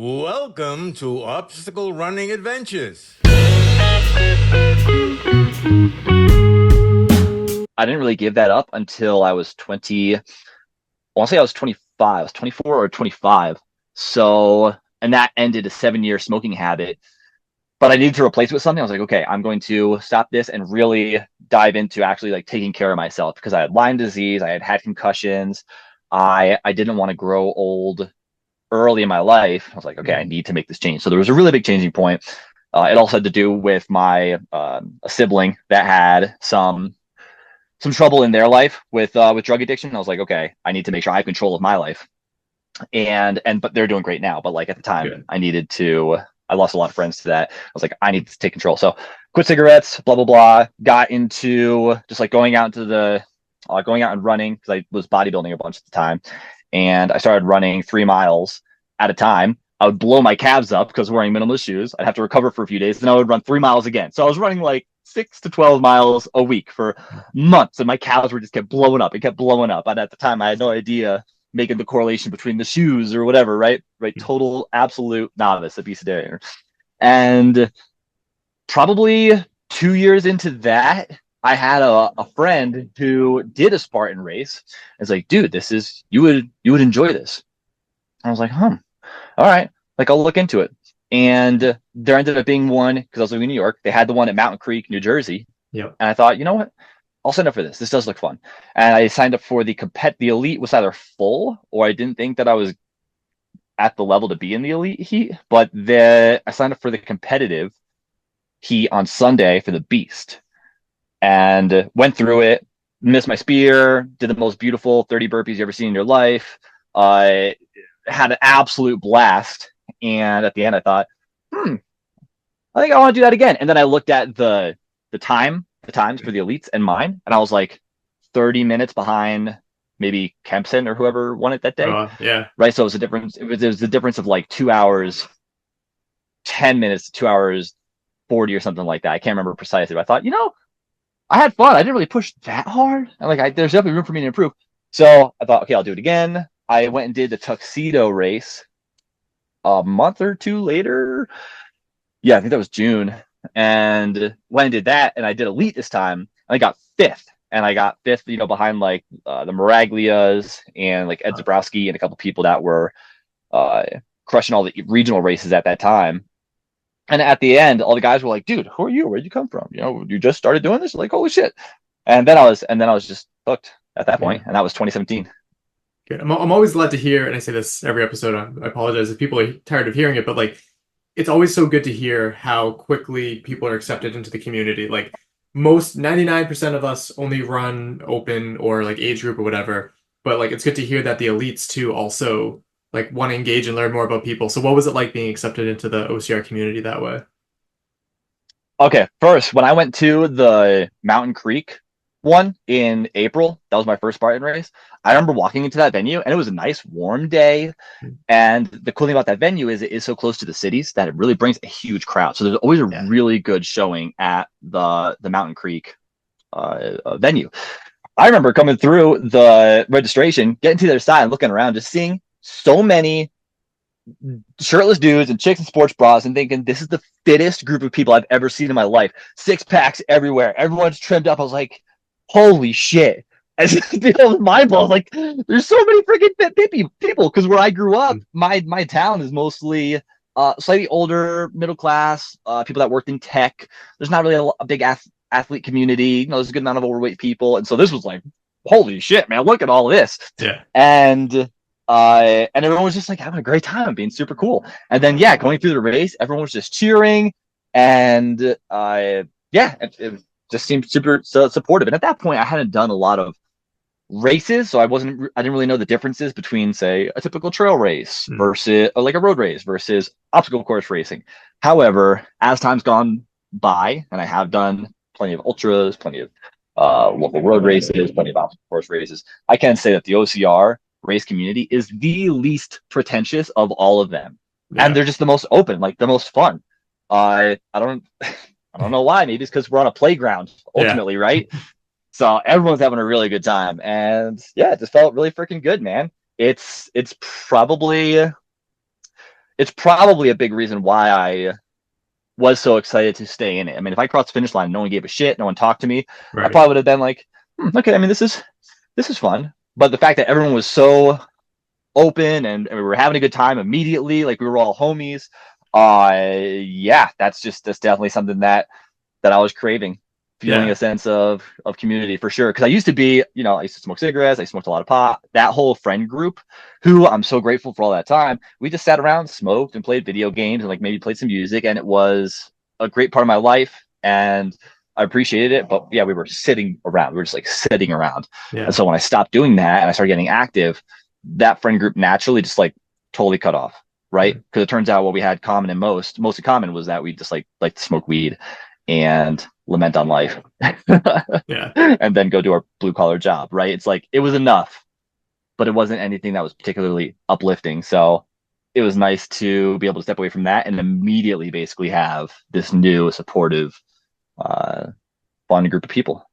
Welcome to Obstacle Running Adventures. I didn't really give that up until I was 20. I want to say I was 25. I was 24 or 25. So, and that ended a 7-year smoking habit. But I needed to replace it with something. I was like, okay, I'm going to stop this and really dive into actually like taking care of myself because I had Lyme disease, I had concussions. I didn't want to grow old early in my life. I was like, okay, I need to make this change. So there was a really big changing point. It also had to do with my a sibling that had some trouble in their life with drug addiction. I was like, okay, I need to make sure I have control of my life. And but they're doing great now. But like at the time, Good. I needed to. I lost a lot of friends to that. I was like, I need to take control. So quit cigarettes, blah blah blah. Got into just like going out into the going out and running because I was bodybuilding a bunch at the time, and I started running 3 miles at a time. I would blow my calves up because wearing minimalist shoes. I'd have to recover for a few days, then I would run 3 miles again. So I was running like 6 to 12 miles a week for months, and my calves were just kept blowing up. It kept blowing up, and at the time, I had no idea making the correlation between the shoes or whatever, right? Right. Total absolute novice, a Beastadarian. And probably 2 years into that, I had a friend who did a Spartan race. It's like, dude, this is you would enjoy this. I was like, all right, like I'll look into it. And there ended up being one because I was living in New York. They had the one at Mountain Creek, New Jersey, Yep. and I thought, you know what? I'll sign up for this. This does look fun. And I signed up for the elite was either full or I didn't think that I was at the level to be in the elite heat. But I signed up for the competitive heat on Sunday for the beast and went through it, missed my spear, did the most beautiful 30 burpees you ever seen in your life. I had an absolute blast. And at the end I thought, I think I want to do that again. And then I looked at the times for the elites and mine, and I was like 30 minutes behind maybe Kempson or whoever won it that day. Yeah. Right. So it was a difference. It was a difference of like 2 hours, 10 minutes, 2 hours, 40 or something like that. I can't remember precisely, but I thought, I had fun. I didn't really push that hard. And like, there's definitely room for me to improve. So I thought, okay, I'll do it again. I went and did the tuxedo race a month or two later. Yeah, I think that was June. And when I did that, and I did elite this time, I got fifth. And I got fifth, behind like the Maraglias and like Ed Zabrowski and a couple people that were uh, crushing all the regional races at that time. And at the end, all the guys were like, "Dude, who are you? Where'd you come from? You just started doing this? Like, holy shit!" And then I was just hooked at that point, Yeah. and that was 2017. Good. I'm always glad to hear, and I say this every episode. I apologize if people are tired of hearing it, but like, it's always so good to hear how quickly people are accepted into the community. Like, most 99% of us only run open or like age group or whatever, but like, it's good to hear that the elites too also like want to engage and learn more about people. So, what was it like being accepted into the OCR community that way? Okay, first, when I went to the Mountain Creek one in April, that was my first Spartan race. I remember walking into that venue, and it was a nice warm day. And the cool thing about that venue is it is so close to the cities that it really brings a huge crowd. So there's always a Yeah. really good showing at the Mountain Creek venue. I remember coming through the registration, getting to their side, and looking around, just seeing so many shirtless dudes and chicks in sports bras, and thinking this is the fittest group of people I've ever seen in my life. Six packs everywhere. Everyone's trimmed up. I was like, holy shit. As it was mind blowing. Like, there's so many freaking fit people. Because where I grew up, my town is mostly slightly older, middle class, people that worked in tech. There's not really a big athlete community. There's a good amount of overweight people, and so this was like, holy shit, man! Look at all this. Yeah. And everyone was just like having a great time, being super cool. And then yeah, going through the race, everyone was just cheering, and yeah, it just seemed super supportive. And at that point, I hadn't done a lot of races, so I didn't really know the differences between, say, a typical trail race versus like a road race versus obstacle course racing. However, as time's gone by, and I have done plenty of ultras, plenty of local road races, plenty of obstacle course races, I can say that the OCR race community is the least pretentious of all of them, and Yeah. they're just the most open, like the most fun. I don't I don't know why. Maybe it's because we're on a playground Yeah. ultimately, right? So everyone's having a really good time, and yeah, it just felt really freaking good, man. It's probably it's probably a big reason why I was so excited to stay in it. I mean, if I crossed the finish line, no one gave a shit, no one talked to me, I Right. probably would have been like, okay, I mean, this is fun. But the fact that everyone was so open and we were having a good time immediately, like we were all homies, yeah, that's definitely something that I was craving, feeling Yeah. a sense of community for sure. Because I used to be, I used to smoke cigarettes, I smoked a lot of pot. That whole friend group, who I'm so grateful for all that time, we just sat around, smoked, and played video games, and like maybe played some music, and it was a great part of my life, and I appreciated it. But yeah, we were sitting around, we were just like sitting around, Yeah. and so when I stopped doing that and I started getting active, that friend group naturally just like totally cut off, right? Because it turns out what we had common and most in common was that we just like to smoke weed and lament on life Yeah. and then go do our blue collar job, right? It's like it was enough, but it wasn't anything that was particularly uplifting. So it was nice to be able to step away from that and immediately basically have this new supportive fun group of people.